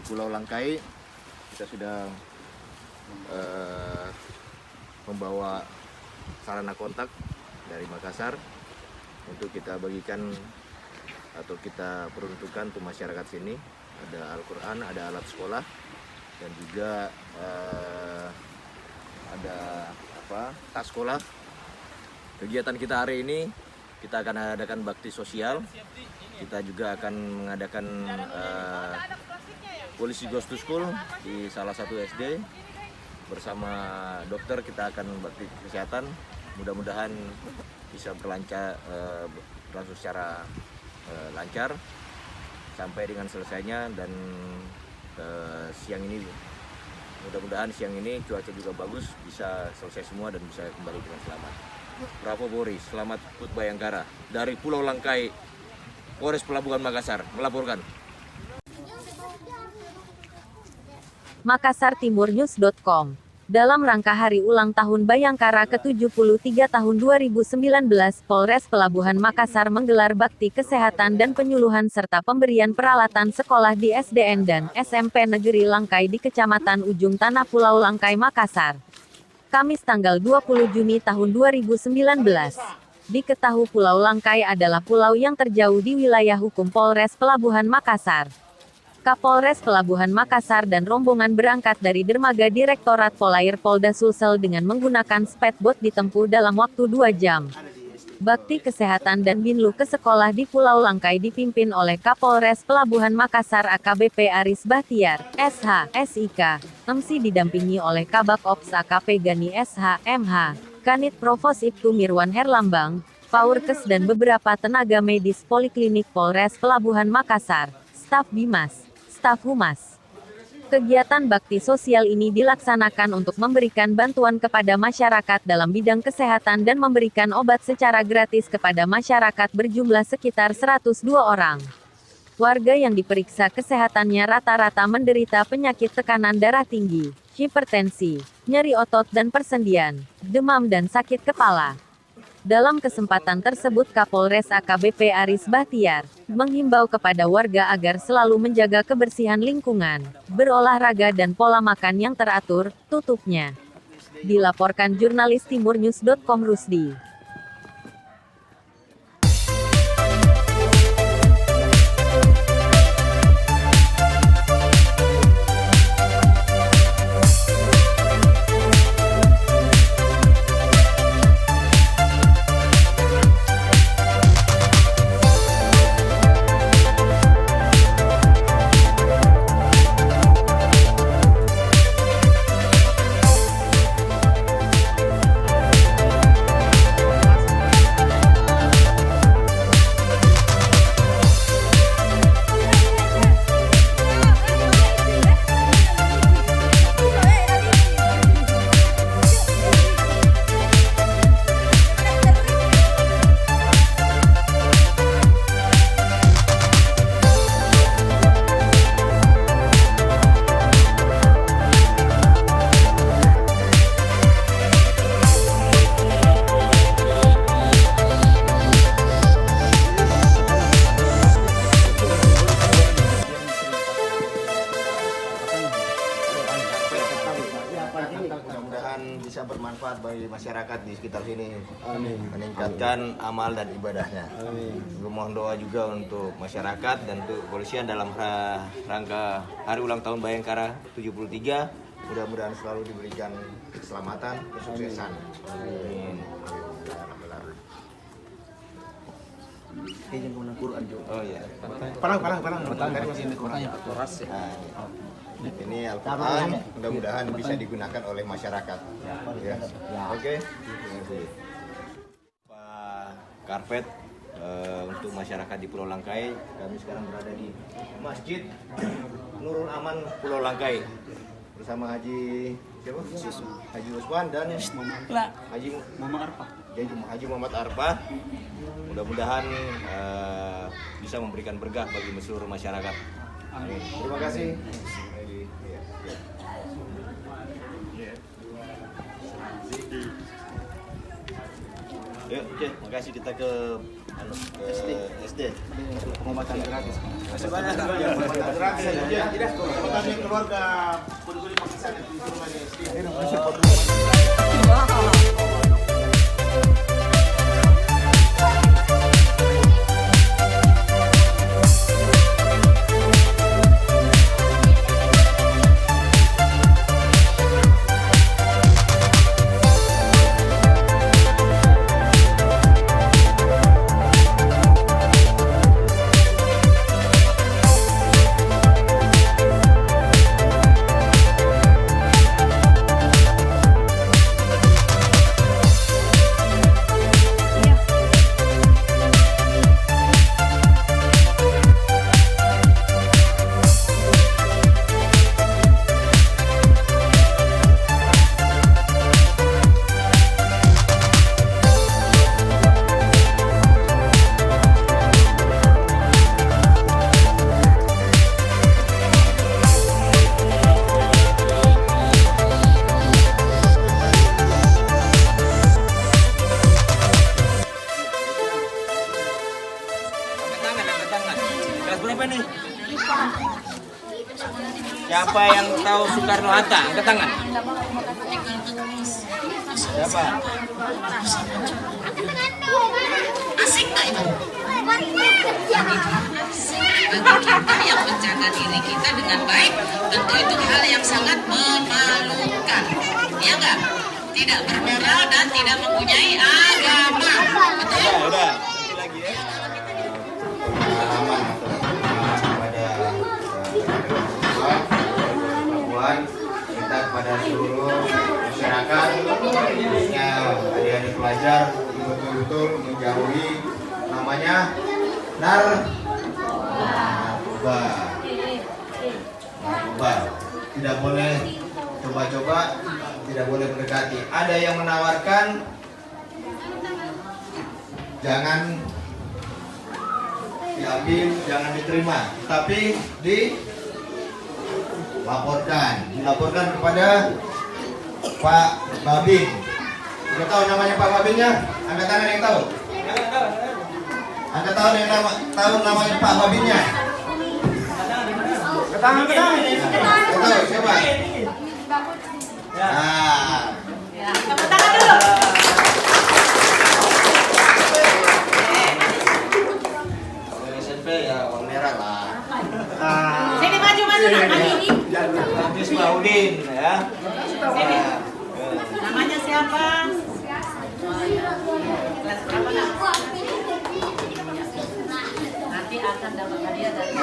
Pulau Langkai kita sudah membawa sarana kontak dari Makassar untuk kita bagikan atau kita peruntukkan untuk masyarakat sini. Ada Al-Quran, ada alat sekolah, dan juga ada tas sekolah. Kegiatan kita hari ini kita akan adakan bakti sosial. Kita juga akan mengadakan polisi Ghost to School di salah satu SD. Bersama dokter kita akan bakti kesehatan. Mudah-mudahan bisa berlangsung secara lancar sampai dengan selesainya, dan siang ini mudah-mudahan siang ini cuaca juga bagus, bisa selesai semua dan bisa kembali dengan selamat. Bravo Boris, selamat HUT Bayangkara dari Pulau Langkai, Polres Pelabuhan Makassar melaporkan. MakassarTimurNews.com. Dalam rangka Hari Ulang Tahun Bayangkara ke-73 tahun 2019, Polres Pelabuhan Makassar menggelar bakti kesehatan dan penyuluhan serta pemberian peralatan sekolah di SDN dan SMP Negeri Langkai di Kecamatan Ujung Tanah Pulau Langkai, Makassar. Kamis tanggal 20 Juni tahun 2019. Diketahui Pulau Langkai adalah pulau yang terjauh di wilayah hukum Polres Pelabuhan Makassar. Kapolres Pelabuhan Makassar dan rombongan berangkat dari dermaga Direktorat Polair Polda Sulsel dengan menggunakan speedboat ditempuh dalam waktu 2 jam. Bakti kesehatan dan binlu ke sekolah di Pulau Langkai dipimpin oleh Kapolres Pelabuhan Makassar AKBP Aris Bahtiar, SH, SIK, MC didampingi oleh Kabak Ops AKP Gani SH, MH, Kanit Provos Ibtu Mirwan Herlambang, Paurkes dan beberapa tenaga medis Poliklinik Polres Pelabuhan Makassar, staf Bimas, staf Humas. Kegiatan bakti sosial ini dilaksanakan untuk memberikan bantuan kepada masyarakat dalam bidang kesehatan dan memberikan obat secara gratis kepada masyarakat berjumlah sekitar 102 orang. Warga yang diperiksa kesehatannya rata-rata menderita penyakit tekanan darah tinggi, hipertensi, nyeri otot dan persendian, demam dan sakit kepala. Dalam kesempatan tersebut Kapolres AKBP Aris Bahtiar menghimbau kepada warga agar selalu menjaga kebersihan lingkungan, berolahraga dan pola makan yang teratur, tutupnya. Dilaporkan jurnalis timurnews.com Rusdi. Mudah-mudahan bisa bermanfaat bagi masyarakat di sekitar sini. Amin. Meningkatkan amal dan ibadahnya. Amin. Mohon doa juga untuk masyarakat dan untuk kepolisian dalam rangka Hari Ulang Tahun Bayangkara 73. Mudah-mudahan selalu diberikan keselamatan, kesuksesan. Amin. Oh iya. Ini Al-Quran, mudah-mudahan bisa digunakan oleh masyarakat. Ya. Oke. Pak Karpet untuk masyarakat di Pulau Langkai. Kami sekarang berada di Masjid Nurul Aman Pulau Langkai bersama Haji siapa? Haji Usman dan Haji Muhammad Arfa. Mudah-mudahan bisa memberikan berkah bagi seluruh masyarakat. Amin. Terima kasih. Yuk, oke, makasih kita ke SD. Pengobatan gratis. Masih banyak ya, Pengobatan gratis. Tidak, kami keluarga Puri-Puri Makassar di rumah SD. Kelas berapa nih? Siapa yang tahu Soekarno Hatta? Angkat tangan. Siapa? Asik nggak itu? Bagi kita yang menjaga diri kita dengan baik, tentu itu hal yang sangat memalukan, ya nggak? Tidak bermoral dan tidak mempunyai agama, betul? Udah. Satu lagi ya. Pengalaman kepada Papuan, kita kepada seluruh masyarakat, khususnya adik-adik pelajar, betul-betul menjauhi namanya narkoba. Tidak boleh coba-coba, tidak boleh mendekati. Ada yang menawarkan, jangan diambil, jangan diterima, tapi dilaporkan kepada Pak Babin. Sudah tahu namanya Pak Babinnya? Angkat tangan yang tahu. Angkat tangan yang tahu namanya Pak Babinnya. Angkat tangan. Tahu siapa? Nah. Tepuk tangan dulu. SMP ya warna merah lah. Sini maju nak, maju. Habis Maudin ya. Sini. Namanya siapa? Kelas berapa nak? Nanti akan dapat hadiah dari